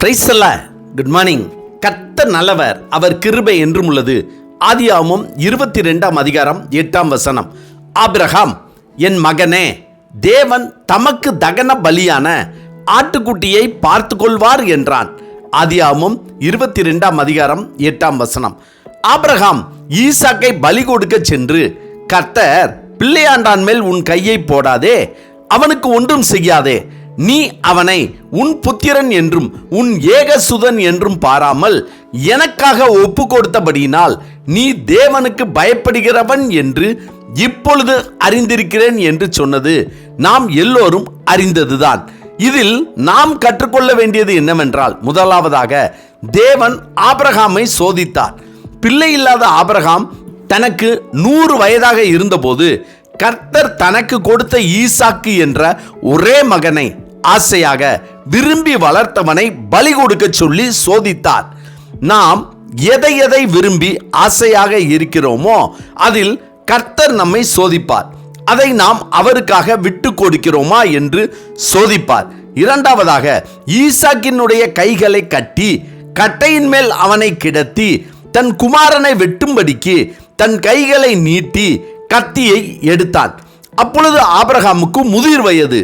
Price அல்லேலூயா. Good morning. கர்த்தர் நல்லவர், அவர் கிருபை என்றும் உள்ளது. ஆதியாகமம் 22ஆம் அதிகாரம் 8ஆம் வசனம். ஆபிரகாம், என் மகனே, தேவன் தமக்கு தகன பலியான ஆட்டுக்குட்டியை பார்த்து கொள்வார் என்றான். ஆதியாகமம் 22ஆம் அதிகாரம் 8ஆம் வசனம். ஆபிரகாம் ஈசாக்கை பலி கொடுக்க சென்று, கர்த்தர் பிள்ளையாண்டான் மேல் உன் கையை போடாதே, அவனுக்கு ஒன்றும் செய்யாதே, நீ அவனை உன் புத்திரன் என்றும் உன் ஏகசுதன் என்றும் பாராமல் எனக்காக ஒப்பு கொடுத்தபடியினால் நீ தேவனுக்கு பயப்படுகிறவன் என்று இப்பொழுது அறிந்திருக்கிறேன் என்று சொன்னது நாம் எல்லோரும் அறிந்ததுதான். இதில் நாம் கற்றுக்கொள்ள வேண்டியது என்னவென்றால், முதலாவதாக தேவன் ஆபிரகாமை சோதித்தார். பிள்ளை இல்லாத ஆபிரகாம் தனக்கு 100 வயதாக இருந்தபோது கர்த்தர் தனக்கு கொடுத்த ஈசாக்கு என்ற ஒரே மகனை ஆசையாக விரும்பி வளர்த்தவனை பலி கொடுக்க சொல்லி சோதித்தார். நாம் எதை எதை விரும்பி ஆசையாக இருக்கிறோமோ அதில் கர்த்தர் நம்மை சோதிப்பார். அதை நாம் அவருக்காக விட்டு கொடுக்கிறோமா என்று சோதிப்பார். இரண்டாவதாக, ஈசாக்கினுடைய கைகளை கட்டி கட்டையின் மேல் அவனை கிடத்தி தன் குமாரனை வெட்டும்படிக்கு தன் கைகளை நீட்டி கத்தியை எடுத்தான். அப்பொழுது ஆபிரகாமுக்கு முதிர் வயது,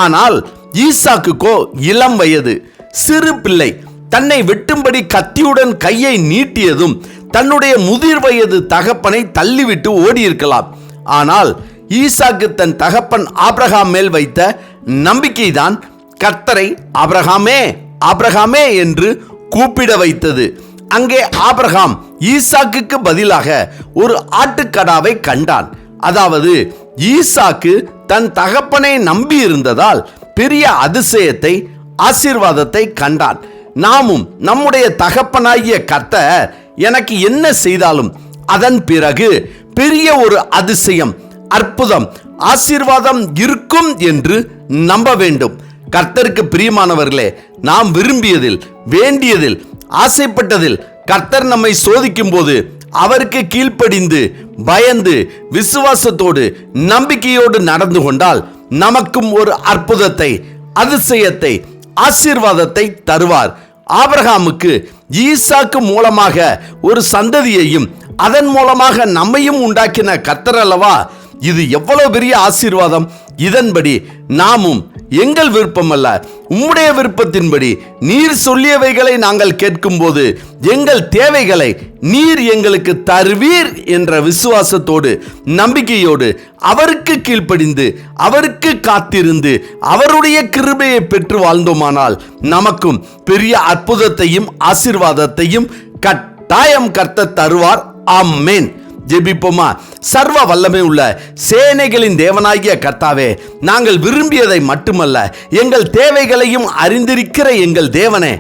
ஆனால் ஈசாக்குக்கோ இளம் வயது. சிறு பிள்ளை தன்னை வெட்டும்படி கத்தியுடன் கையை நீட்டியதும் தன்னுடைய முதிர் வயது தகப்பனை தள்ளிவிட்டு ஓடியிருக்கலாம். ஆனால் ஈசாக்கு தன் தகப்பன் ஆபிரகாம் மேல் வைத்த நம்பிக்கைதான் கர்த்தரை ஆபிரகாமே ஆபிரகாமே என்று கூப்பிட வைத்தது. அங்கே ஆபிரகாம் ஈசாக்குக்கு பதிலாக ஒரு ஆட்டுக்கடாவை கண்டான். அதாவது ஈசாக்கு தன் தகப்பனை நம்பி இருந்ததால் பெரிய அதிசயத்தை, ஆசீர்வாதத்தை கண்டான். நாமும் நம்முடைய தகப்பனாகிய கர்த்தர் எனக்கு என்ன செய்தாலும் அதன் பிறகு பெரிய ஒரு அதிசயம், அற்புதம், ஆசீர்வாதம் இருக்கும் என்று நம்ப வேண்டும். கர்த்தருக்கு பிரியமானவர்களே, நாம் விரும்பியதில், வேண்டியதில், ஆசைப்பட்டதில் கர்த்தர் நம்மை சோதிக்கும் போது அவருக்கு கீழ்ப்படிந்து பயந்து விசுவாசத்தோடு நம்பிக்கையோடு நடந்து கொண்டால் நமக்கும் ஒரு அற்புதத்தை, அதிசயத்தை, ஆசீர்வாதத்தை தருவார். ஆபிரகாமுக்கு ஈசாக்கு மூலமாக ஒரு சந்ததியையும் அதன் மூலமாக நம்மையும் உண்டாக்கின கர்த்தர் அல்லவா. இது எவ்வளவு பெரிய ஆசீர்வாதம். இதன்படி நாமும் எங்கள் விருப்பம் அல்ல, உம்முடைய விருப்பத்தின்படி நீர் சொல்லியவைகளை நாங்கள் கேட்கும் போது எங்கள் தேவைகளை நீர் எங்களுக்கு தருவீர் என்ற விசுவாசத்தோடு நம்பிக்கையோடு அவருக்கு கீழ்ப்படிந்து அவருக்கு காத்திருந்து அவருடைய கிருபையை பெற்று வாழ்ந்தோமானால் நமக்கும் பெரிய அற்புதத்தையும் ஆசீர்வாதத்தையும் கட்டாயம் கர்த்தர் தருவார். ஆமென். ஜெபிப்போமா. சர்வ வல்லமை உள்ள சேனைகளின் தேவனாகிய கர்த்தாவே, நாங்கள் விரும்பியதை மட்டுமல்ல எங்கள் தேவைகளையும் அறிந்திருக்கிற எங்கள் தேவனே,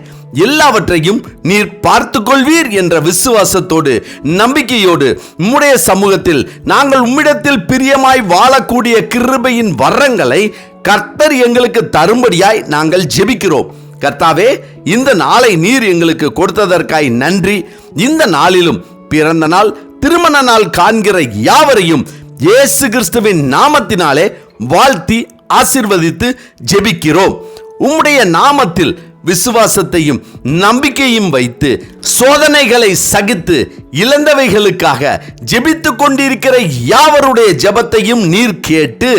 எல்லாவற்றையும் நீர் பார்த்து கொள்வீர் என்ற விசுவாசத்தோடு நம்பிக்கையோடு உம்முடைய சமூகத்தில் நாங்கள் உம்மிடத்தில் பிரியமாய் வாழக்கூடிய கிருபையின் வரங்களை கர்த்தர் எங்களுக்கு தரும்படியாய் நாங்கள் ஜெபிக்கிறோம். கர்த்தாவே, இந்த நாளை நீர் எங்களுக்கு கொடுத்ததற்காய் நன்றி. இந்த நாளிலும் பிறந்த நாள், திருமண நாள் காண்கிற யாவரையும் இயேசு கிறிஸ்துவின் நாமத்தினாலே வாழ்த்தி ஆசீர்வதித்து ஜெபிக்கிறோம். உம்முடைய நாமத்தில் விசுவாசத்தையும் நம்பிக்கையும் வைத்து சோதனைகளை சகித்து இழந்தவைகளுக்காக ஜெபித்து கொண்டிருக்கிற யாவருடைய ஜெபத்தையும் நீர் கேட்டு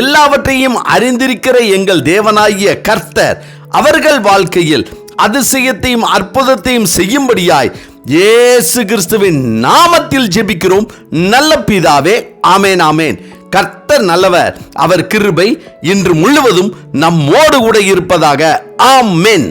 எல்லாவற்றையும் அறிந்திருக்கிற எங்கள் தேவனாகிய கர்த்தர் அவர்கள் வாழ்க்கையில் அதிசயத்தையும் அற்புதத்தையும் செய்யும்படியாய் இயேசு கிறிஸ்துவின் நாமத்தில் ஜெபிக்கிறோம் நல்ல பிதாவே. ஆமேன், ஆமேன். கர்த்தர் நல்லவர், அவர் கிருபை இன்று முழுவதும் நம்மோடு கூட இருப்பதாக. ஆமென்.